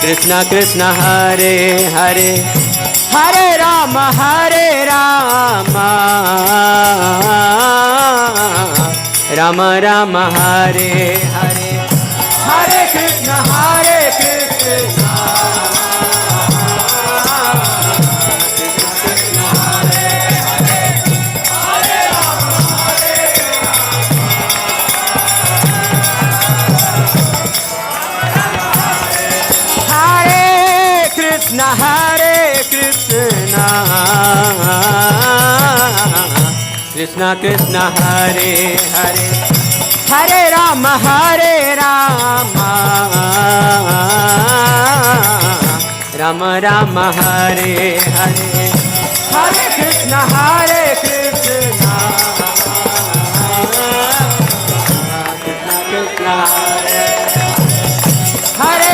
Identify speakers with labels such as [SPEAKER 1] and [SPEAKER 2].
[SPEAKER 1] Krishna Krishna Hare Hare Hare Rama Rama Rama Hare Hare Hare Krishna Hare Krishna Krishna Krishna Hare Hare Hare Rama Rama Rama Hare Hare Hare Krishna Krishna Krishna Hare Hare